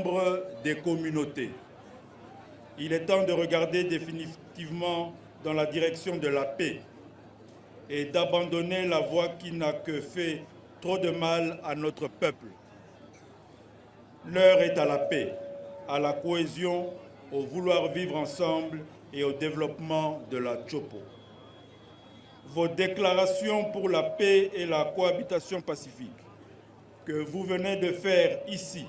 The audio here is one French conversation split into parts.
membres des communautés, il est temps de regarder définitivement dans la direction de la paix et d'abandonner la voie qui n'a que fait trop de mal à notre peuple. L'heure est à la paix, à la cohésion, au vouloir vivre ensemble et au développement de la Tchopo. Vos déclarations pour la paix et la cohabitation pacifique que vous venez de faire ici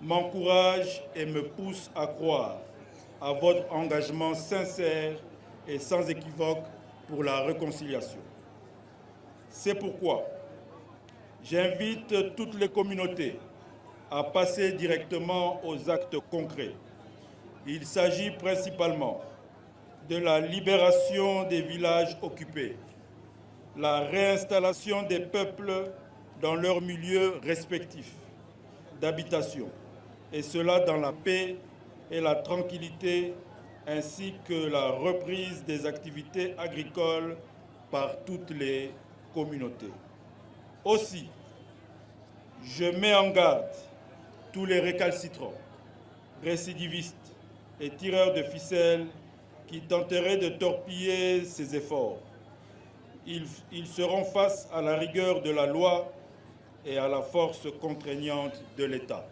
m'encouragent et me poussent à croire à votre engagement sincère et sans équivoque pour la réconciliation. C'est pourquoi j'invite toutes les communautés à passer directement aux actes concrets. Il s'agit principalement de la libération des villages occupés, la réinstallation des peuples dans leurs milieux respectifs d'habitation, et cela dans la paix et la tranquillité, ainsi que la reprise des activités agricoles par toutes les communautés. Aussi, je mets en garde tous les récalcitrants, récidivistes et tireurs de ficelles qui tenteraient de torpiller ces efforts. Ils seront face à la rigueur de la loi et à la force contraignante de l'État.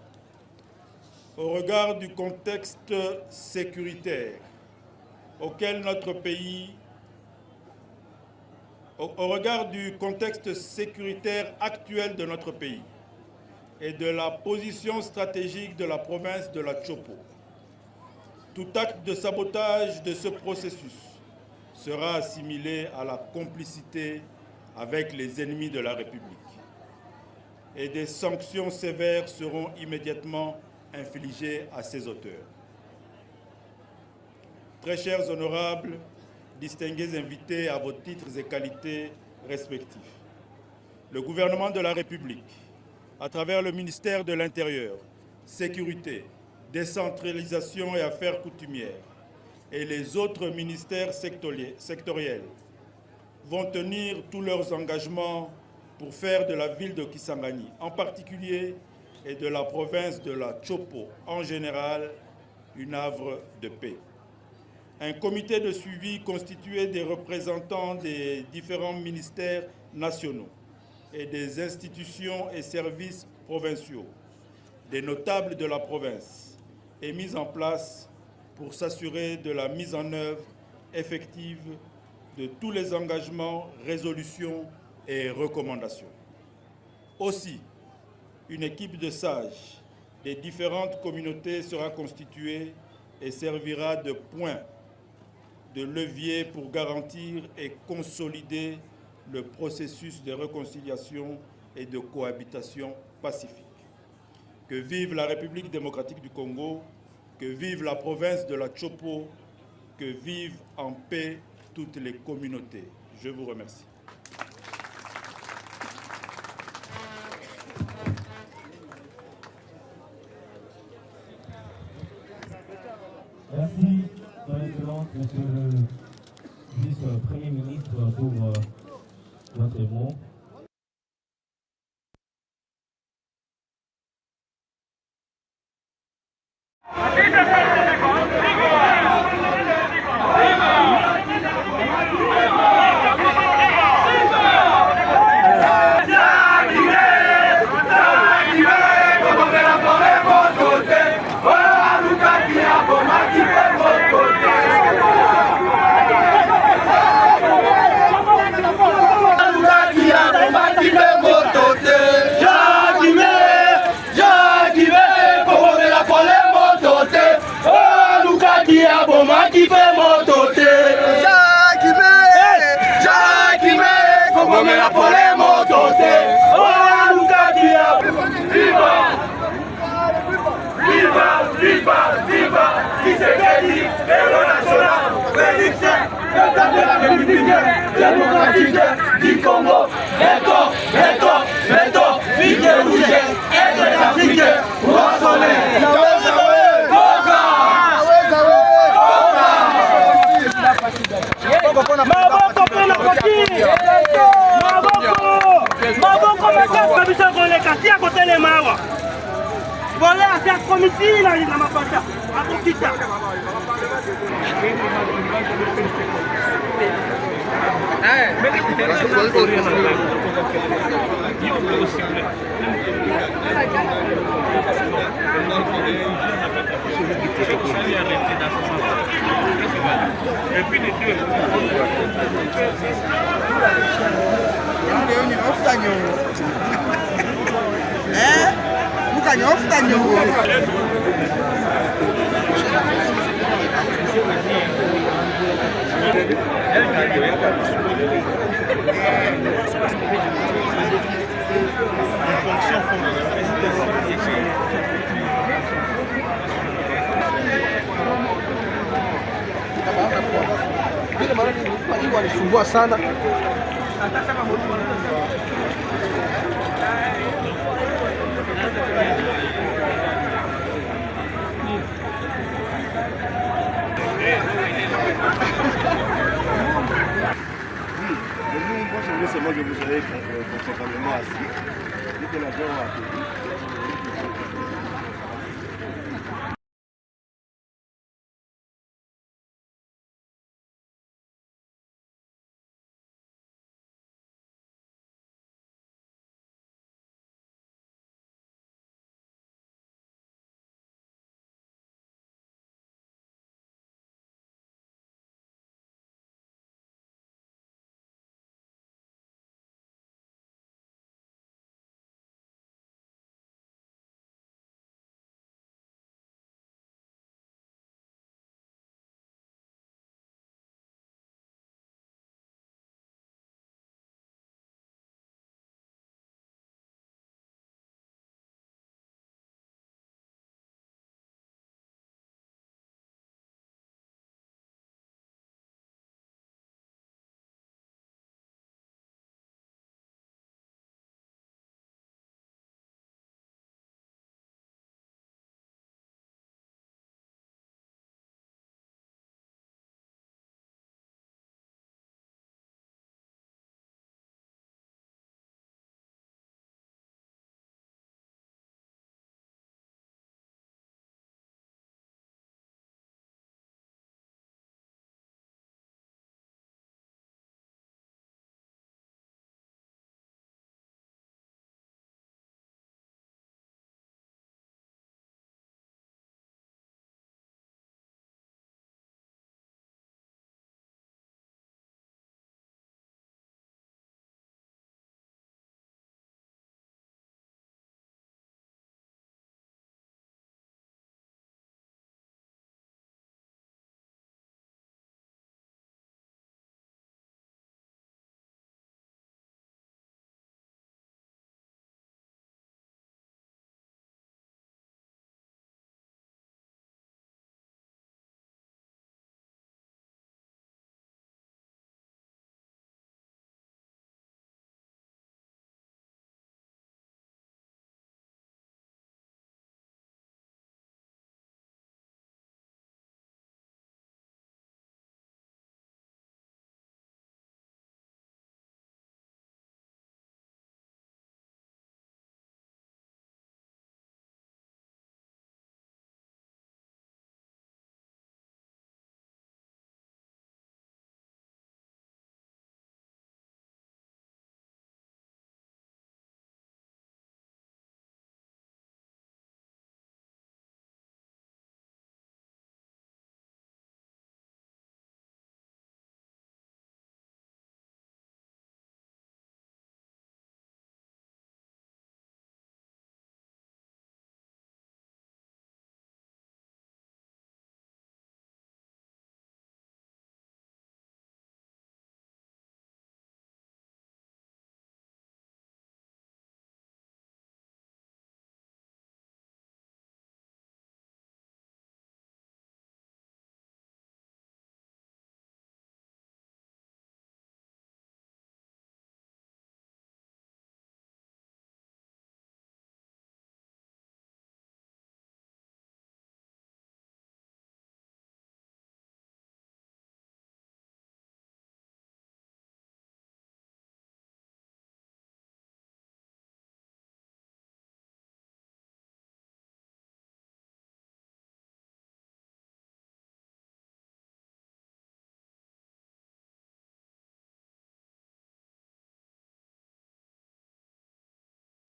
Au regard du contexte sécuritaire auquel notre pays, au regard du contexte sécuritaire actuel de notre pays et de la position stratégique de la province de la Tchopo, tout acte de sabotage de ce processus sera assimilé à la complicité avec les ennemis de la République. Et des sanctions sévères seront immédiatement infligées à ces auteurs. Très chers honorables, distingués invités à vos titres et qualités respectifs, le gouvernement de la République, à travers le ministère de l'Intérieur, Sécurité, Décentralisation et Affaires coutumières, et les autres ministères sectoriels, vont tenir tous leurs engagements pour faire de la ville de Kisangani, en particulier, et de la province de la Tchopo, en général, une havre de paix. Un comité de suivi constitué des représentants des différents ministères nationaux et des institutions et services provinciaux, des notables de la province, est mis en place pour s'assurer de la mise en œuvre effective de tous les engagements, résolutions et recommandations. Aussi, une équipe de sages des différentes communautés sera constituée et servira de point de levier pour garantir et consolider le processus de réconciliation et de cohabitation pacifique. Que vive la République démocratique du Congo, que vive la province de la Tchopo, que vivent en paix toutes les communautés. Je vous remercie. Merci, Son Excellence, Monsieur le Vice-Premier ministre, pour votre mot. Démocratique du Congo, Bolea si akomisi na mapata. Akokita. Walisumbua sana. Moi, je vous avais conséquemment assis. Dès que la guerre a atterri,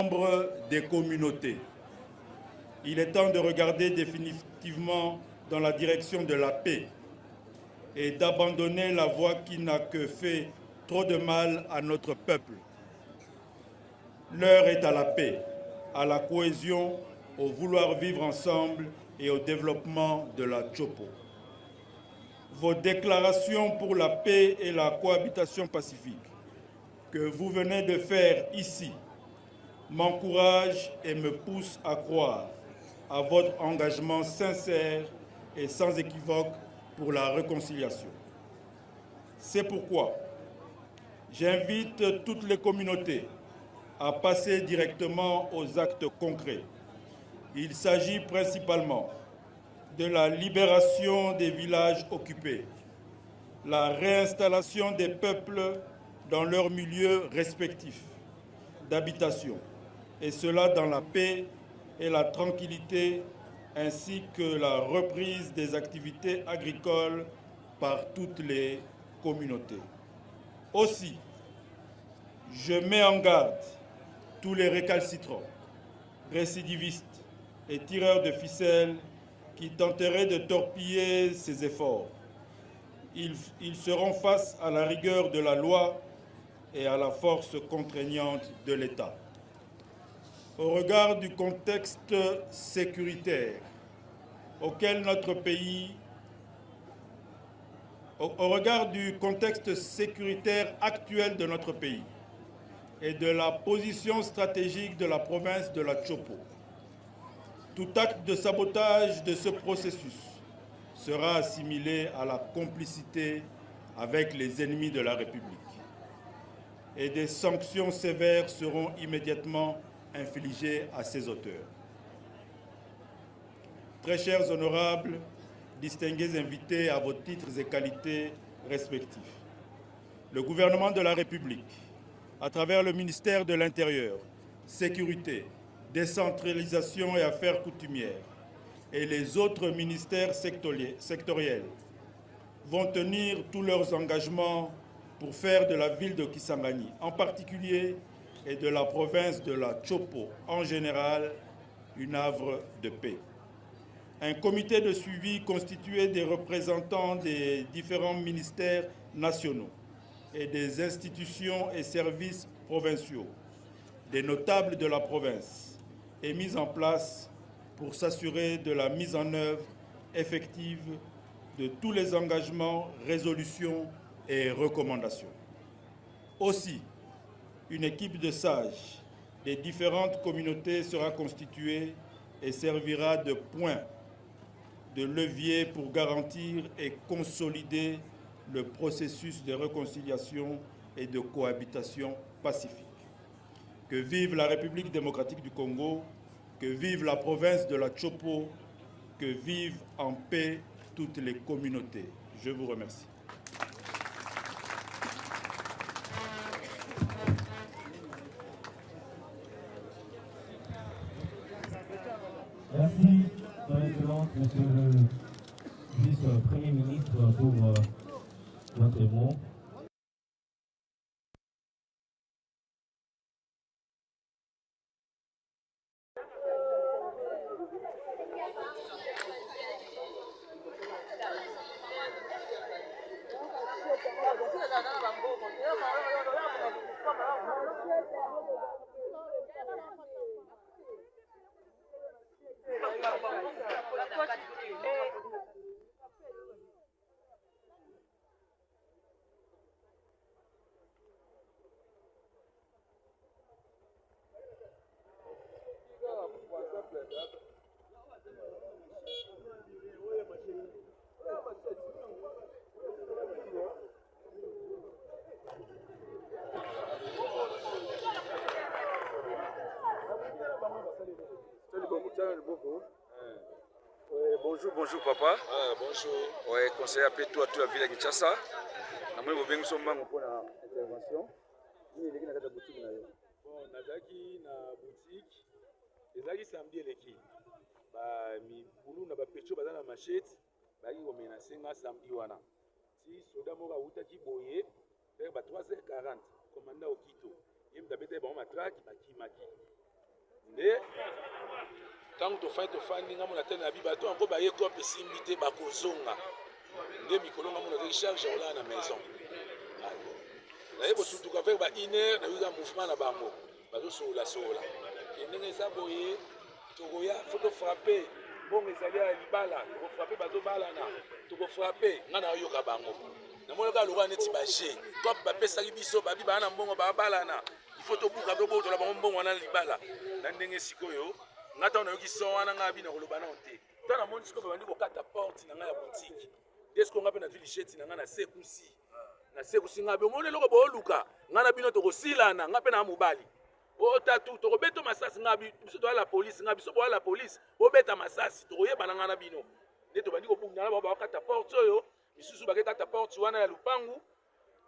membres des communautés, il est temps de regarder définitivement dans la direction de la paix et d'abandonner la voie qui n'a que fait trop de mal à notre peuple. L'heure est à la paix, à la cohésion, au vouloir vivre ensemble et au développement de la Chopo. Vos déclarations pour la paix et la cohabitation pacifique que vous venez de faire ici m'encouragent et me poussent à croire à votre engagement sincère et sans équivoque pour la réconciliation. C'est pourquoi j'invite toutes les communautés à passer directement aux actes concrets. Il s'agit principalement de la libération des villages occupés, la réinstallation des peuples dans leurs milieux respectifs d'habitation, et cela dans la paix et la tranquillité, ainsi que la reprise des activités agricoles par toutes les communautés. Aussi, je mets en garde tous les récalcitrants, récidivistes et tireurs de ficelles qui tenteraient de torpiller ces efforts. Ils seront face à la rigueur de la loi et à la force contraignante de l'État. Au regard du contexte sécuritaire auquel notre pays, au regard du contexte sécuritaire actuel de notre pays et de la position stratégique de la province de la Chopo, tout acte de sabotage de ce processus sera assimilé à la complicité avec les ennemis de la République. Et des sanctions sévères seront immédiatement infligées à ces auteurs. Très chers honorables, distingués invités à vos titres et qualités respectifs, le gouvernement de la République, à travers le ministère de l'Intérieur, Sécurité, Décentralisation et Affaires coutumières, et les autres ministères sectoriels, vont tenir tous leurs engagements pour faire de la ville de Kisangani, en particulier, et de la province de la Chopo, en général, une havre de paix. Un comité de suivi constitué des représentants des différents ministères nationaux et des institutions et services provinciaux, des notables de la province, est mis en place pour s'assurer de la mise en œuvre effective de tous les engagements, résolutions et recommandations. Aussi, une équipe de sages des différentes communautés sera constituée et servira de point de levier pour garantir et consolider le processus de réconciliation et de cohabitation pacifique. Que vive la République démocratique du Congo, que vive la province de la Chopo, que vivent en paix toutes les communautés. Je vous remercie. Merci, Son Excellence, Monsieur le Vice-Premier ministre, pour votre mot. Bonjour papa. Bonjour. Ouais, conseiller appelé toi la ville de Kinshasa. Namoni bobengi so mbango pour la intervention. Ni eleki na kata boutique na yo. Bon, nazaki na boutique. Ezaki samedi eleki. Ba mi bulu na ba pecho bazana machette. Baki ko mena senga samedi wana. Si soda mo ba utaki boye, vers ba 3h40, commandant Okito. Yem dabete ba ma track ba kimaki. nde ntango tofandi nga mona te na bi bato yango baye kope esimbi te bakozonga nde mikolo nga mona te charge olaa na maison naye kosutuka mpe ba 1 heure nayuka mouvement na bango bazosolola ndenge eza boye tokoya fo tofrappe bongo ezali ya libala tokofrappe bazobalana tokofrappe nga nayoka bango namonaka lokola neti baje kope bapesaki biso babi baa na mbongo babalana ifo tobuka tobotola bango mbongo wana libala na ndenge sikoyo nga ntango nayoki son wana nga abi na koloba nao te ntango namoni sikoyo babandi kokata porte na ngai ya boutique nde sikoyo nga mpe nazwi lisheti na ngai nasekusi nga be omoni eloko booluka nga na bino tokosilana nga mpe na mobali otatu tokobeta masasi nga biso toala polisi nga biso boala polisi bobeta masasi tokoyebana nga na bino nde tobandi kobungana bango bakokata porte oyo misusu bakekata porte wana ya lupangu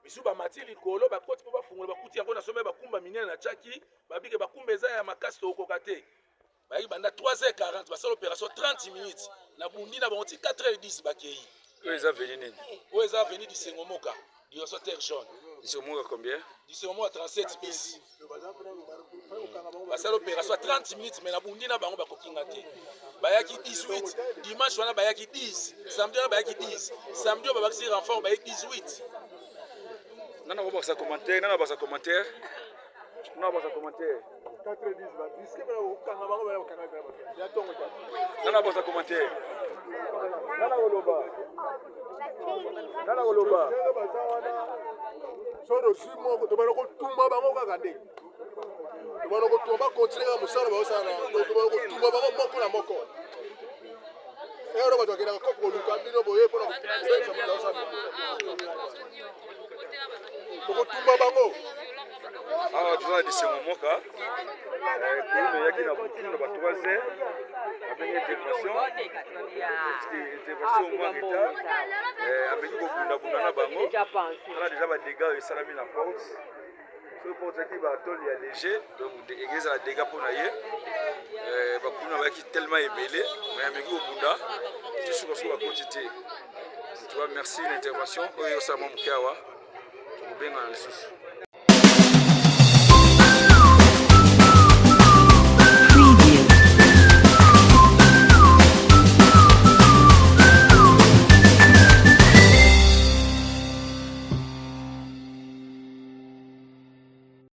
misusu bamati likolo bakoti mpo bafungola bakuti yango na somme bakumba minene na tchaki babike bakumba eza ya makasi tokokoka te bayaki banda 3h40 basala opération 30 minutes na bundi na bango ti 4h10 bakei oyo eza veni nini oyo eza veni disengo moka direction terre jaune disengo moka combien disengo moka 37 bis basala opération 30 minutes mais na bundi na bango bakokinga te bayaki 18 dimanche wana bayaki 10 samedi wana bayaki 10 samedi oyo babakisi renfort bayaki 18 nana kobakisa commentaire nana bakisa commentaire 4-10 badiske bana kokanga bango bana kokanga ya tongo ta nana bakisa commentaire nana koloba baza wana soro simo tobana kotumba bango kaka nde tobana kotumba bakontinue kaka mosala baosala tobana kotumba bango moko na moko ero bato bakendaka koko koluka bino boye mpona koesa moto aosala tokotumba bango awa toza disengo moka kuluno eyaki na butu na ba 3h abengi intervention omwa ngita abengi kobundabunda na bango wana deja badega oyo esalami na porte soki porte eki batoli ya léger donc ezala dega mpo na ye bakulu na bayaki tellement ebele me amengi kobunda ti suka soki bakoti te toba merci na intervention oyo esalama moke awa tokobengana lisusu